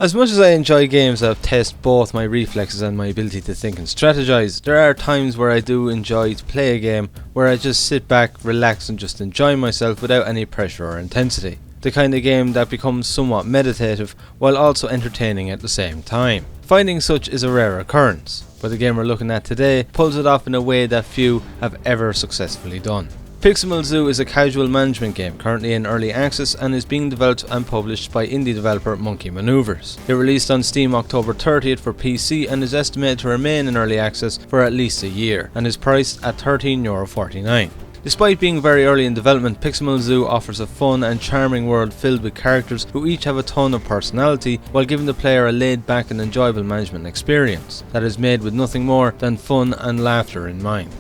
As much as I enjoy games that test both my reflexes and my ability to think and strategize, there are times where I do enjoy to play a game where I just sit back, relax and just enjoy myself without any pressure or intensity. The kind of game that becomes somewhat meditative while also entertaining at the same time. Finding such is a rare occurrence, but the game we're looking at today pulls it off in a way that few have ever successfully done. Pixamal Zoo is a casual management game currently in early access and is being developed and published by indie developer Monkey Maneuvers. It released on Steam October 30th for PC and is estimated to remain in early access for at least a year and is priced at €13.49. Despite being very early in development, Pixamal Zoo offers a fun and charming world filled with characters who each have a ton of personality while giving the player a laid back and enjoyable management experience that is made with nothing more than fun and laughter in mind.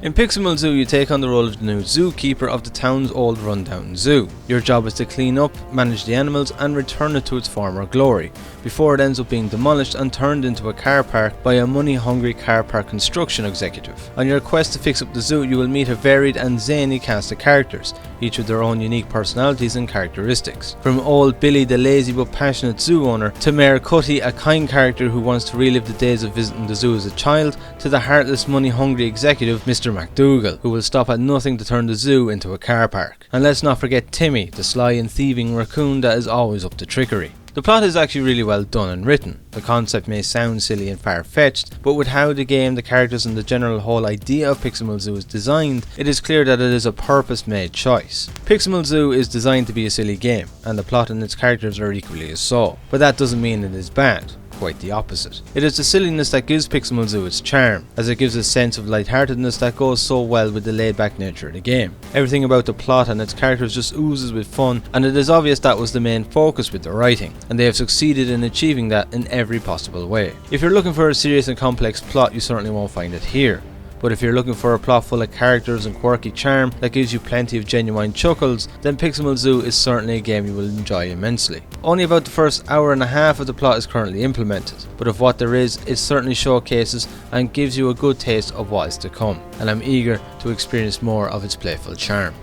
In Pixamal Zoo, you take on the role of the new zookeeper of the town's old rundown zoo. Your job is to clean up, manage the animals and return it to its former glory, before it ends up being demolished and turned into a car park by a money-hungry car park construction executive. On your quest to fix up the zoo, you will meet a varied and zany cast of characters, each with their own unique personalities and characteristics. From old Billy the lazy but passionate zoo owner, to Mayor Cutty, a kind character who wants to relive the days of visiting the zoo as a child, to the heartless money-hungry executive Mr. McDougal, who will stop at nothing to turn the zoo into a car park. And let's not forget Timmy, the sly and thieving raccoon that is always up to trickery. The plot is actually really well done and written. The concept may sound silly and far-fetched, but with how the game, the characters and the general whole idea of Pixamal Zoo is designed, it is clear that it is a purpose-made choice. Pixamal Zoo is designed to be a silly game, and the plot and its characters are equally as so. But that doesn't mean it is bad. Quite the opposite. It is the silliness that gives Pixamal Zoo its charm, as it gives a sense of lightheartedness that goes so well with the laid-back nature of the game. Everything about the plot and its characters just oozes with fun, and it is obvious that was the main focus with the writing, and they have succeeded in achieving that in every possible way. If you're looking for a serious and complex plot, you certainly won't find it here. But if you're looking for a plot full of characters and quirky charm that gives you plenty of genuine chuckles, then Pixamal Zoo is certainly a game you will enjoy immensely. Only about the first hour and a half of the plot is currently implemented, but of what there is, it certainly showcases and gives you a good taste of what is to come, and I'm eager to experience more of its playful charm.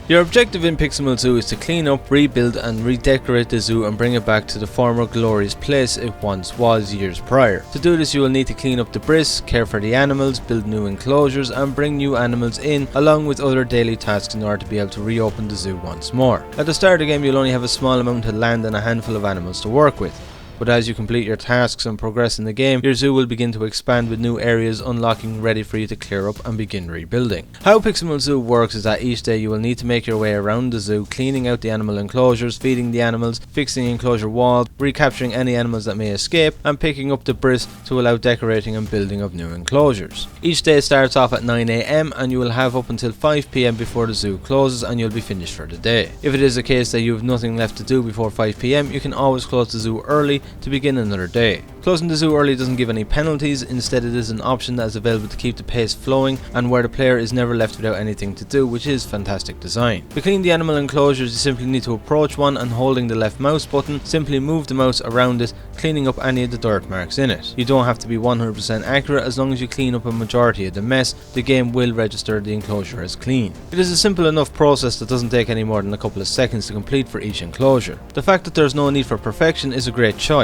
Your objective in Pixamal Zoo is to clean up, rebuild and redecorate the zoo and bring it back to the former glorious place it once was years prior. To do this, you will need to clean up debris, care for the animals, build new enclosures and bring new animals in, along with other daily tasks in order to be able to reopen the zoo once more. At the start of the game, you'll only have a small amount of land and a handful of animals to work with. But as you complete your tasks and progress in the game, your zoo will begin to expand with new areas unlocking ready for you to clear up and begin rebuilding. How Pixamal Zoo works is that each day you will need to make your way around the zoo, cleaning out the animal enclosures, feeding the animals, fixing enclosure walls, recapturing any animals that may escape, and picking up debris to allow decorating and building of new enclosures. Each day starts off at 9 AM and you will have up until 5 PM before the zoo closes and you'll be finished for the day. If it is the case that you have nothing left to do before 5 PM, you can always close the zoo early to begin another day. Closing the zoo early doesn't give any penalties, instead it is an option that is available to keep the pace flowing and where the player is never left without anything to do, which is fantastic design. To clean the animal enclosures, you simply need to approach one and holding the left mouse button, simply move the mouse around it, cleaning up any of the dirt marks in it. You don't have to be 100% accurate. As long as you clean up a majority of the mess, the game will register the enclosure as clean. It is a simple enough process that doesn't take any more than a couple of seconds to complete for each enclosure. The fact that there is no need for perfection is a great choice,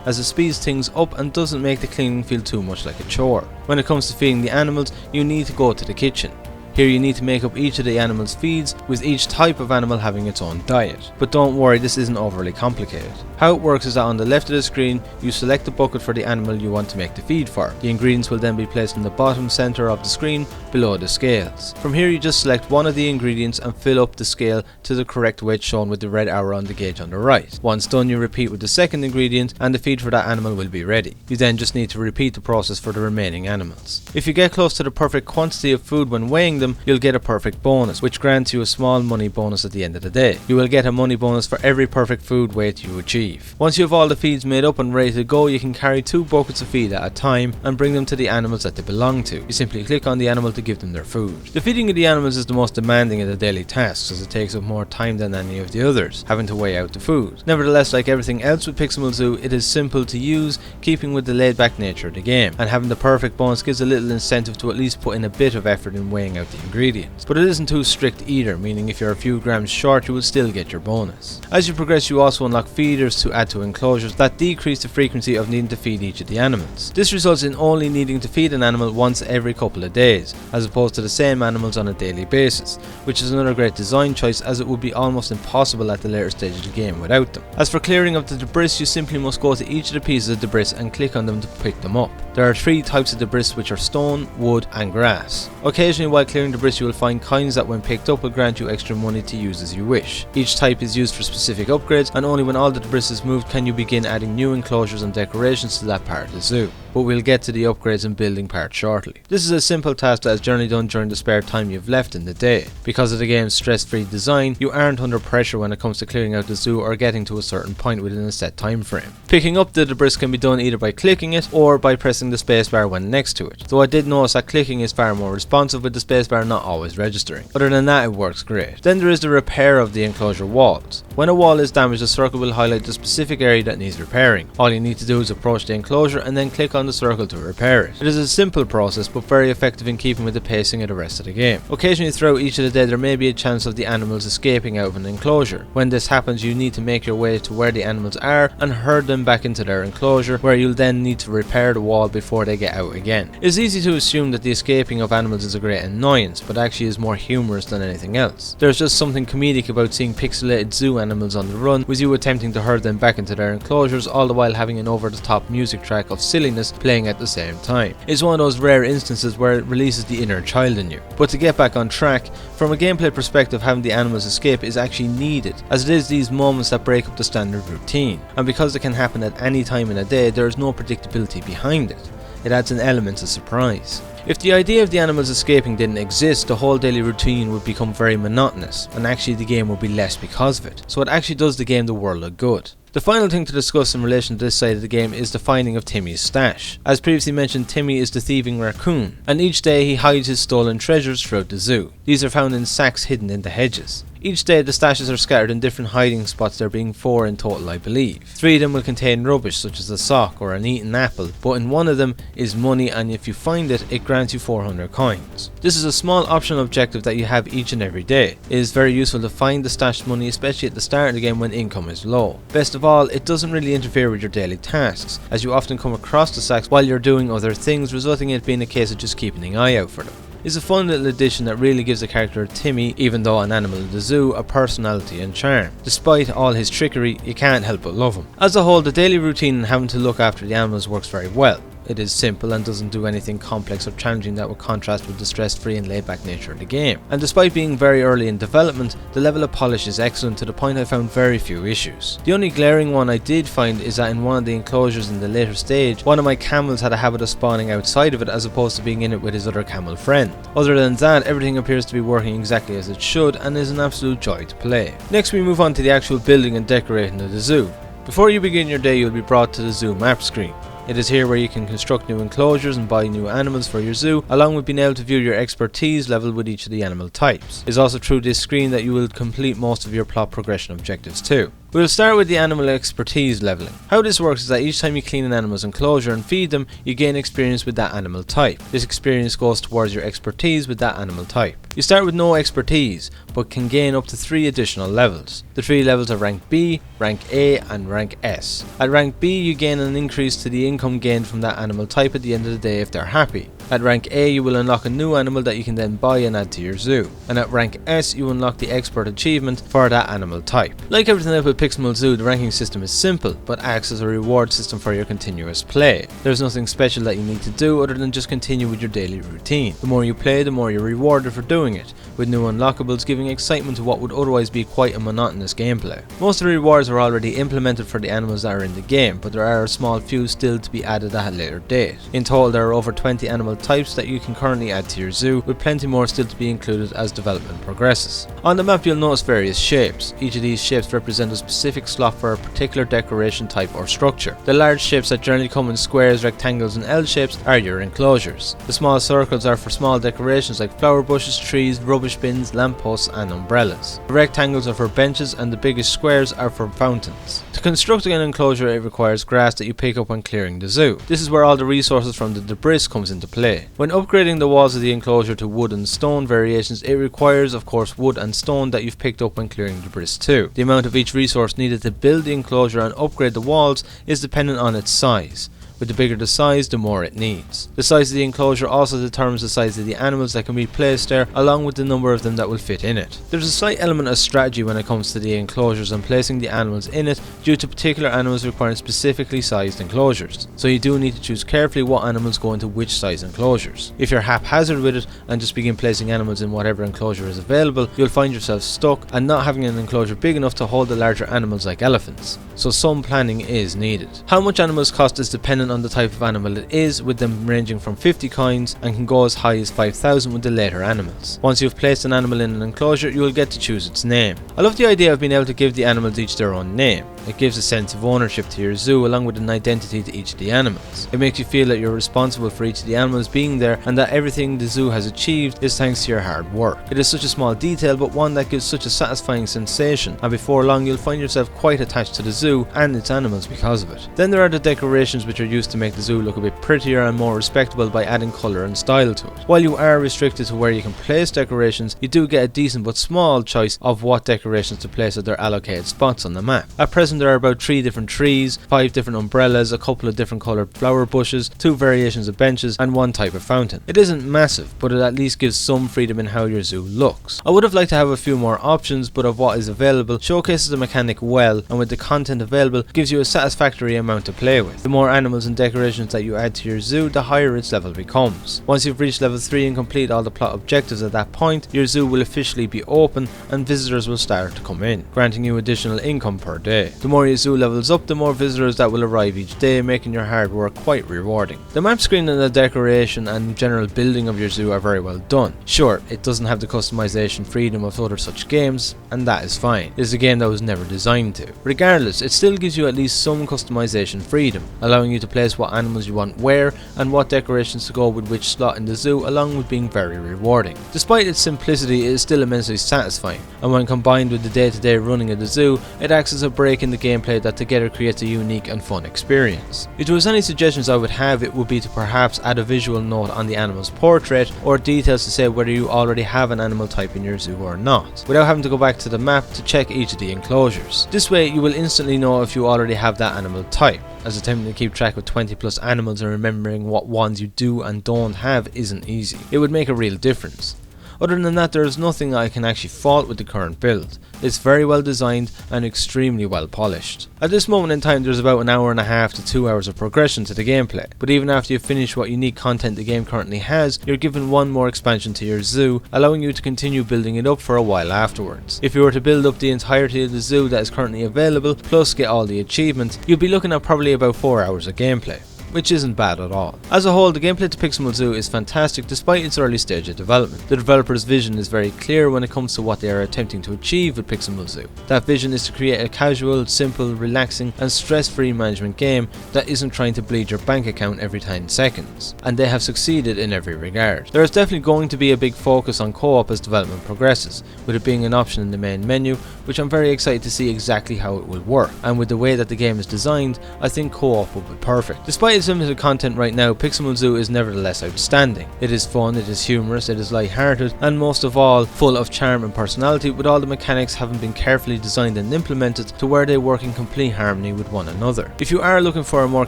as it speeds things up and doesn't make the cleaning feel too much like a chore. When it comes to feeding the animals, you need to go to the kitchen. Here you need to make up each of the animals' feeds, with each type of animal having its own diet. But don't worry, this isn't overly complicated. How it works is that on the left of the screen, you select the bucket for the animal you want to make the feed for. The ingredients will then be placed in the bottom center of the screen, below the scales. From here you just select one of the ingredients and fill up the scale to the correct weight shown with the red arrow on the gauge on the right. Once done, you repeat with the second ingredient and the feed for that animal will be ready. You then just need to repeat the process for the remaining animals. If you get close to the perfect quantity of food when weighing them, you'll get a perfect bonus, which grants you a small money bonus at the end of the day. You will get a money bonus for every perfect food weight you achieve. Once you have all the feeds made up and ready to go, you can carry 2 buckets of feed at a time and bring them to the animals that they belong to. You simply click on the animal to give them their food. The feeding of the animals is the most demanding of the daily tasks, as it takes up more time than any of the others, having to weigh out the food. Nevertheless, like everything else with Pixamal Zoo, it is simple to use, keeping with the laid back nature of the game, and having the perfect bonus gives a little incentive to at least put in a bit of effort in weighing out the ingredients. But it isn't too strict either, meaning if you're a few grams short you will still get your bonus. As you progress you also unlock feeders to add to enclosures that decrease the frequency of needing to feed each of the animals. This results in only needing to feed an animal once every couple of days, as opposed to the same animals on a daily basis, which is another great design choice as it would be almost impossible at the later stage of the game without them. As for clearing of the debris, you simply must go to each of the pieces of debris and click on them to pick them up. There are 3 types of debris, which are stone, wood and grass. Occasionally while clearing debris you will find coins that when picked up will grant you extra money to use as you wish. Each type is used for specific upgrades, and only when all the debris is moved can you begin adding new enclosures and decorations to that part of the zoo. But we'll get to the upgrades and building part shortly. This is a simple task that is generally done during the spare time you've left in the day. Because of the game's stress-free design, you aren't under pressure when it comes to clearing out the zoo or getting to a certain point within a set time frame. Picking up the debris can be done either by clicking it or by pressing the spacebar when next to it, though I did notice that clicking is far more responsive with the spacebar not always registering. Other than that it works great. Then there is the repair of the enclosure walls. When a wall is damaged, the circle will highlight the specific area that needs repairing. All you need to do is approach the enclosure and then click on the circle to repair it. It is a simple process but very effective in keeping with the pacing of the rest of the game. Occasionally throughout each of the day there may be a chance of the animals escaping out of an enclosure. When this happens you need to make your way to where the animals are and herd them back into their enclosure, where you'll then need to repair the wall before they get out again. It's easy to assume that the escaping of animals is a great annoyance, but actually is more humorous than anything else. There's just something comedic about seeing pixelated zoo animals on the run, with you attempting to herd them back into their enclosures, all the while having an over-the-top music track of silliness playing at the same time. It's one of those rare instances where it releases the inner child in you. But to get back on track, from a gameplay perspective, having the animals escape is actually needed, as it is these moments that break up the standard routine, and because it can happen at any time in a day, there is no predictability behind it. It adds an element of surprise. If the idea of the animals escaping didn't exist, the whole daily routine would become very monotonous, and actually the game would be less because of it. So it actually does the game the world of good. The final thing to discuss in relation to this side of the game is the finding of Timmy's stash. As previously mentioned, Timmy is the thieving raccoon, and each day he hides his stolen treasures throughout the zoo. These are found in sacks hidden in the hedges. Each day the stashes are scattered in different hiding spots, there being 4 in total I believe. 3 of them will contain rubbish such as a sock or an eaten apple, but in one of them is money, and if you find it, it grants you 400 coins. This is a small optional objective that you have each and every day. It is very useful to find the stashed money, especially at the start of the game when income is low. Best of all, it doesn't really interfere with your daily tasks, as you often come across the sacks while you're doing other things, resulting in it being a case of just keeping an eye out for them. It's a fun little addition that really gives the character of Timmy, even though an animal in the zoo, a personality and charm. Despite all his trickery, you can't help but love him. As a whole, the daily routine and having to look after the animals works very well. It is simple and doesn't do anything complex or challenging that would contrast with the stress-free and laid-back nature of the game. And despite being very early in development, the level of polish is excellent to the point I found very few issues. The only glaring one I did find is that in one of the enclosures in the later stage, one of my camels had a habit of spawning outside of it as opposed to being in it with his other camel friend. Other than that, everything appears to be working exactly as it should and is an absolute joy to play. Next we move on to the actual building and decorating of the zoo. Before you begin your day, you'll be brought to the zoo map screen. It is here where you can construct new enclosures and buy new animals for your zoo, along with being able to view your expertise level with each of the animal types. It is also through this screen that you will complete most of your plot progression objectives too. We'll start with the animal expertise leveling. How this works is that each time you clean an animal's enclosure and feed them, you gain experience with that animal type. This experience goes towards your expertise with that animal type. You start with no expertise, but can gain up to 3 additional levels. The 3 levels are rank B, rank A and rank S. At rank B you gain an increase to the income gained from that animal type at the end of the day if they're happy. At rank A you will unlock a new animal that you can then buy and add to your zoo. And at rank S you unlock the expert achievement for that animal type. Like everything else with Pixamal Zoo, the ranking system is simple, but acts as a reward system for your continuous play. There's nothing special that you need to do other than just continue with your daily routine. The more you play, the more you're rewarded for doing it, with new unlockables giving excitement to what would otherwise be quite a monotonous gameplay. Most of the rewards are already implemented for the animals that are in the game, but there are a small few still to be added at a later date. In total there are over 20 animal types that you can currently add to your zoo, with plenty more still to be included as development progresses. On the map you'll notice various shapes. Each of these shapes represent a specific specific slot for a particular decoration type or structure. The large shapes that generally come in squares, rectangles and L shapes are your enclosures. The small circles are for small decorations like flower bushes, trees, rubbish bins, lampposts and umbrellas. The rectangles are for benches and the biggest squares are for fountains. To construct an enclosure, it requires grass that you pick up when clearing the zoo. This is where all the resources from the debris comes into play. When upgrading the walls of the enclosure to wood and stone variations, it requires of course wood and stone that you've picked up when clearing debris too. The amount of each resource needed to build the enclosure and upgrade the walls is dependent on its size. With the bigger the size, the more it needs. The size of the enclosure also determines the size of the animals that can be placed there, along with the number of them that will fit in it. There's a slight element of strategy when it comes to the enclosures and placing the animals in it, due to particular animals requiring specifically sized enclosures. So you do need to choose carefully what animals go into which size enclosures. If you're haphazard with it and just begin placing animals in whatever enclosure is available, you'll find yourself stuck and not having an enclosure big enough to hold the larger animals like elephants. So some planning is needed. How much animals cost is dependent on the type of animal it is, with them ranging from 50 coins and can go as high as 5,000 with the later animals. Once you've placed an animal in an enclosure, you will get to choose its name. I love the idea of being able to give the animals each their own name. It gives a sense of ownership to your zoo along with an identity to each of the animals. It makes you feel that you're responsible for each of the animals being there and that everything the zoo has achieved is thanks to your hard work. It is such a small detail, but one that gives such a satisfying sensation, and before long you'll find yourself quite attached to the zoo and its animals because of it. Then there are the decorations, which are used to make the zoo look a bit prettier and more respectable by adding colour and style to it. While you are restricted to where you can place decorations, you do get a decent but small choice of what decorations to place at their allocated spots on the map. At present there are about 3 different trees, 5 different umbrellas, a couple of different coloured flower bushes, 2 variations of benches and 1 type of fountain. It isn't massive, but it at least gives some freedom in how your zoo looks. I would have liked to have a few more options, but of what is available showcases the mechanic well, and with the content available gives you a satisfactory amount to play with. The more animals and decorations that you add to your zoo, the higher its level becomes. Once you've reached level 3 and complete all the plot objectives at that point, your zoo will officially be open and visitors will start to come in, granting you additional income per day. The more your zoo levels up, the more visitors that will arrive each day, making your hard work quite rewarding. The map screen and the decoration and general building of your zoo are very well done. Sure, it doesn't have the customization freedom of other such games, and that is fine. It is a game that was never designed to. Regardless, it still gives you at least some customization freedom, allowing you to place what animals you want where and what decorations to go with which slot in the zoo, along with being very rewarding. Despite its simplicity, it is still immensely satisfying, and when combined with the day-to-day running of the zoo, it acts as a break in the gameplay that together creates a unique and fun experience. If there was any suggestions I would have, it would be to perhaps add a visual note on the animal's portrait, or details to say whether you already have an animal type in your zoo or not, without having to go back to the map to check each of the enclosures. This way you will instantly know if you already have that animal type, as attempting to keep track of 20 plus animals and remembering what ones you do and don't have isn't easy. It would make a real difference. Other than that, there is nothing I can actually fault with the current build. It's very well designed and extremely well polished. At this moment in time, there's about an hour and a half to 2 hours of progression to the gameplay, but even after you finish what unique content the game currently has, you're given one more expansion to your zoo, allowing you to continue building it up for a while afterwards. If you were to build up the entirety of the zoo that is currently available, plus get all the achievements, you'd be looking at probably about 4 hours of gameplay, which isn't bad at all. As a whole, the gameplay to Pixamal Zoo is fantastic despite its early stage of development. The developer's vision is very clear when it comes to what they are attempting to achieve with Pixamal Zoo. That vision is to create a casual, simple, relaxing and stress-free management game that isn't trying to bleed your bank account every 10 seconds, and they have succeeded in every regard. There is definitely going to be a big focus on co-op as development progresses, with it being an option in the main menu, which I'm very excited to see exactly how it will work, and with the way that the game is designed, I think co-op will be perfect. Despite its limited content right now, Pixamal Zoo is nevertheless outstanding. It is fun, it is humorous, it is light-hearted, and most of all, full of charm and personality, with all the mechanics having been carefully designed and implemented to where they work in complete harmony with one another. If you are looking for a more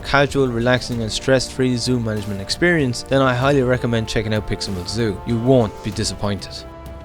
casual, relaxing and stress-free zoo management experience, then I highly recommend checking out Pixamal Zoo. You won't be disappointed.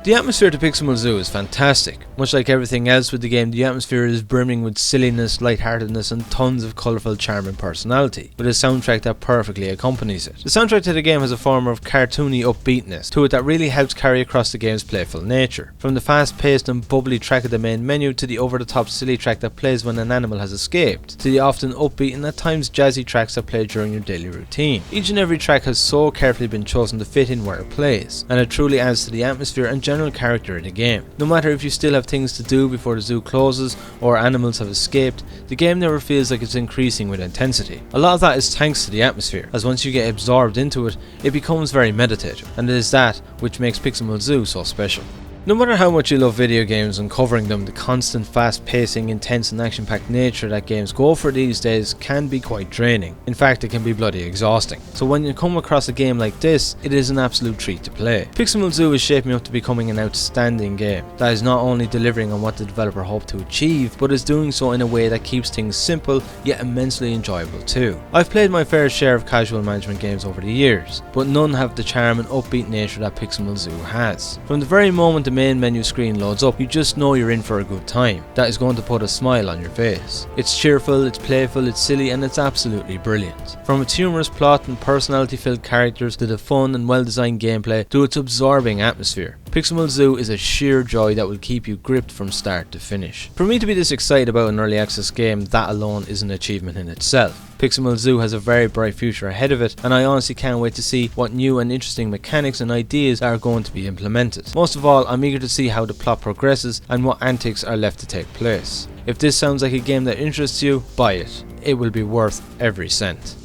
The atmosphere to Pixamal Zoo is fantastic. Much like everything else with the game, the atmosphere is brimming with silliness, lightheartedness and tons of colourful charm and personality, with a soundtrack that perfectly accompanies it. The soundtrack to the game has a form of cartoony upbeatness to it that really helps carry across the game's playful nature. From the fast-paced and bubbly track of the main menu, to the over-the-top silly track that plays when an animal has escaped, to the often upbeat and at times jazzy tracks that play during your daily routine. Each and every track has so carefully been chosen to fit in where it plays, and it truly adds to the atmosphere and general character of the game. No matter if you still have things to do before the zoo closes or animals have escaped, the game never feels like it's increasing with intensity. A lot of that is thanks to the atmosphere, as once you get absorbed into it, it becomes very meditative, and it is that which makes Pixamal Zoo so special. No matter how much you love video games and covering them, the constant fast pacing, intense and action packed nature that games go for these days can be quite draining. In fact, it can be bloody exhausting. So when you come across a game like this, it is an absolute treat to play. Pixamal Zoo is shaping up to becoming an outstanding game that is not only delivering on what the developer hoped to achieve, but is doing so in a way that keeps things simple yet immensely enjoyable too. I've played my fair share of casual management games over the years, but none have the charm and upbeat nature that Pixamal Zoo has. From the very moment the main menu screen loads up, you just know you're in for a good time that is going to put a smile on your face. It's cheerful, it's playful, it's silly, and it's absolutely brilliant. From its humorous plot and personality filled characters to the fun and well designed gameplay to its absorbing atmosphere, Pixamal Zoo is a sheer joy that will keep you gripped from start to finish. For me to be this excited about an early access game, that alone is an achievement in itself. Pixamal Zoo has a very bright future ahead of it, and I honestly can't wait to see what new and interesting mechanics and ideas are going to be implemented. Most of all, I'm eager to see how the plot progresses and what antics are left to take place. If this sounds like a game that interests you, buy it. It will be worth every cent.